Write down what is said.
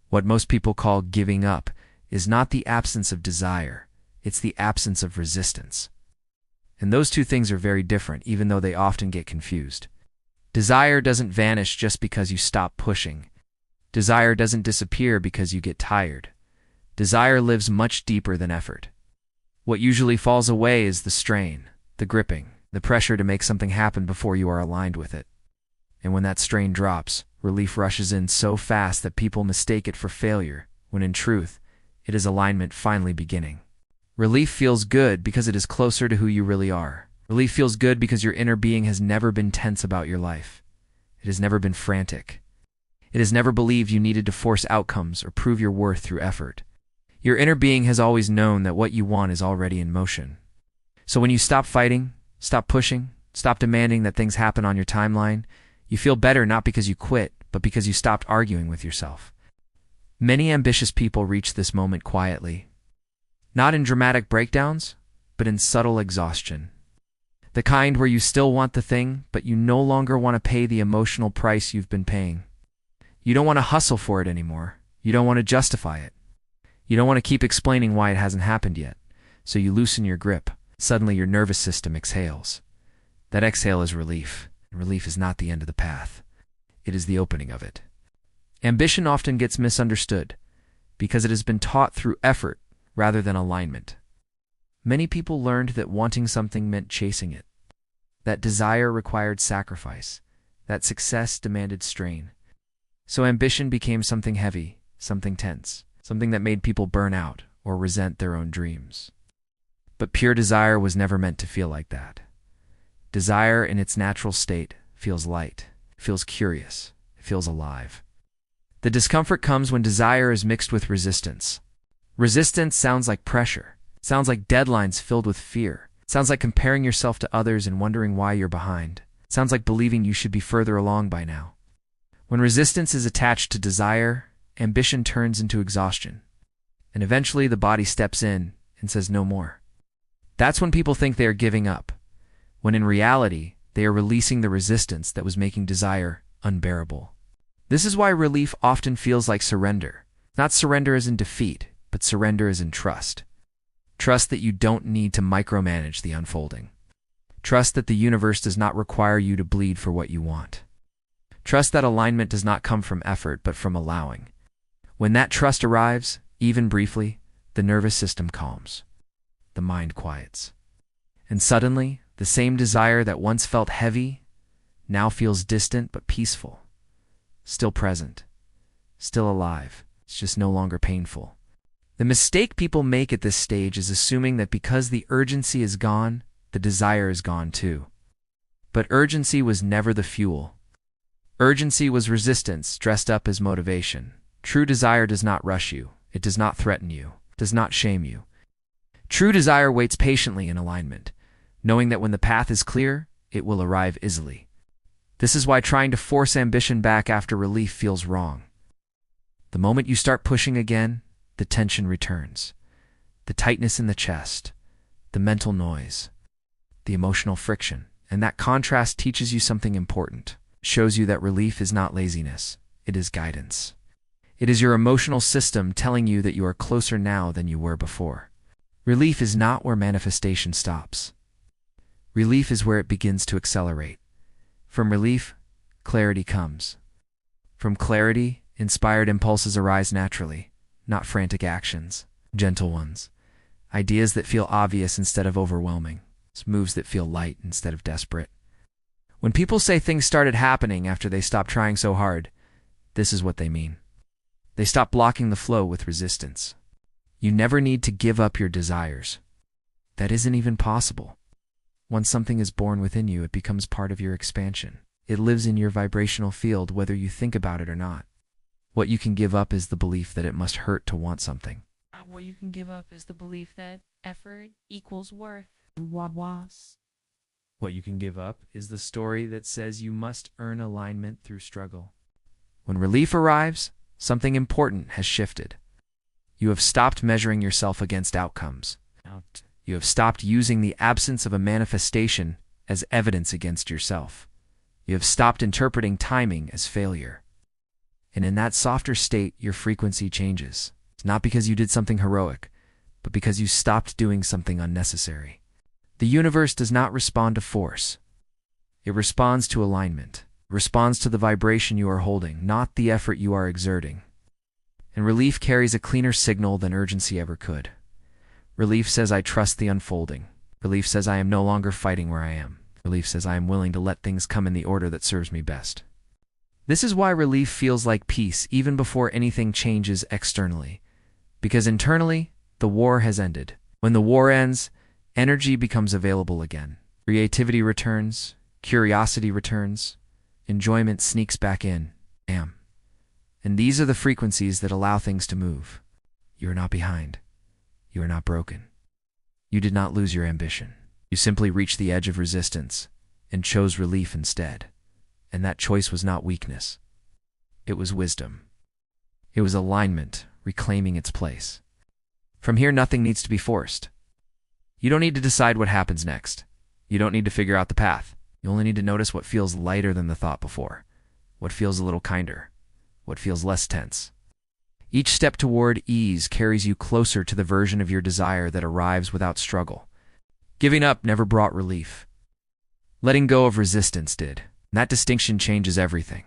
What most people call giving up is not the absence of desire, it's the absence of resistance. And those two things are very different, even though they often get confused. Desire doesn't vanish just because you stop pushing. Desire doesn't disappear because you get tired. Desire lives much deeper than effort. What usually falls away is the strain, the gripping, the pressure to make something happen before you are aligned with it. And when that strain drops, relief rushes in so fast that people mistake it for failure, when in truth, it is alignment finally beginning. Relief feels good because it is closer to who you really are. Relief feels good because your inner being has never been tense about your life. It has never been frantic. It has never believed you needed to force outcomes or prove your worth through effort. Your inner being has always known that what you want is already in motion. So when you stop fighting, stop pushing, stop demanding that things happen on your timeline, you feel better not because you quit, but because you stopped arguing with yourself. Many ambitious people reach this moment quietly. Not in dramatic breakdowns, but in subtle exhaustion. The kind where you still want the thing, but you no longer want to pay the emotional price you've been paying. You don't want to hustle for it anymore. You don't want to justify it. You don't want to keep explaining why it hasn't happened yet. So you loosen your grip. Suddenly your nervous system exhales. That exhale is relief. Relief is not the end of the path. It is the opening of it. Ambition often gets misunderstood because it has been taught through effort rather than alignment. Many people learned that wanting something meant chasing it, that desire required sacrifice, that success demanded strain. So ambition became something heavy, something tense, something that made people burn out or resent their own dreams. But pure desire was never meant to feel like that. Desire in its natural state feels light, feels curious, feels alive. The discomfort comes when desire is mixed with resistance. Resistance sounds like pressure. It sounds like deadlines filled with fear. It sounds like comparing yourself to others and wondering why you're behind. It sounds like believing you should be further along by now. When resistance is attached to desire, ambition turns into exhaustion. And eventually the body steps in and says no more. That's when people think they are giving up, when in reality, they are releasing the resistance that was making desire unbearable. This is why relief often feels like surrender. Not surrender as in defeat, but surrender as in trust. Trust that you don't need to micromanage the unfolding. Trust that the universe does not require you to bleed for what you want. Trust that alignment does not come from effort, but from allowing. When that trust arrives, even briefly, the nervous system calms. The mind quiets. And suddenly, the same desire that once felt heavy now feels distant but peaceful. Still present. Still alive. It's just no longer painful. The mistake people make at this stage is assuming that because the urgency is gone, the desire is gone too. But urgency was never the fuel. Urgency was resistance dressed up as motivation. True desire does not rush you. It does not threaten you. It does not shame you. True desire waits patiently in alignment, knowing that when the path is clear, it will arrive easily. This is why trying to force ambition back after relief feels wrong. The moment you start pushing again, the tension returns. The tightness in the chest, the mental noise, the emotional friction. And that contrast teaches you something important. It shows you that relief is not laziness. It is guidance. It is your emotional system telling you that you are closer now than you were before. Relief is not where manifestation stops. Relief is where it begins to accelerate. From relief, clarity comes. From clarity, inspired impulses arise naturally, not frantic actions, gentle ones. Ideas that feel obvious instead of overwhelming. Moves that feel light instead of desperate. When people say things started happening after they stopped trying so hard, this is what they mean. They stop blocking the flow with resistance. You never need to give up your desires. That isn't even possible. Once something is born within you, it becomes part of your expansion. It lives in your vibrational field whether you think about it or not. What you can give up is the belief that it must hurt to want something. What you can give up is the belief that effort equals worth. What you can give up is the story that says you must earn alignment through struggle. When relief arrives, something important has shifted. You have stopped measuring yourself against outcomes. You have stopped using the absence of a manifestation as evidence against yourself. You have stopped interpreting timing as failure. And in that softer state, your frequency changes. It's not because you did something heroic, but because you stopped doing something unnecessary. The universe does not respond to force. It responds to alignment. It responds to the vibration you are holding, not the effort you are exerting. And relief carries a cleaner signal than urgency ever could. Relief says, I trust the unfolding. Relief says, I am no longer fighting where I am. Relief says, I am willing to let things come in the order that serves me best. This is why relief feels like peace even before anything changes externally. Because internally, the war has ended. When the war ends, energy becomes available again. Creativity returns, curiosity returns, enjoyment sneaks back in. And these are the frequencies that allow things to move. You are not behind. You are not broken. You did not lose your ambition. You simply reached the edge of resistance and chose relief instead. And that choice was not weakness. It was wisdom. It was alignment, reclaiming its place. From here, nothing needs to be forced. You don't need to decide what happens next. You don't need to figure out the path. You only need to notice what feels lighter than the thought before, what feels a little kinder, what feels less tense. Each step toward ease carries you closer to the version of your desire that arrives without struggle. Giving up never brought relief. Letting go of resistance did. And that distinction changes everything.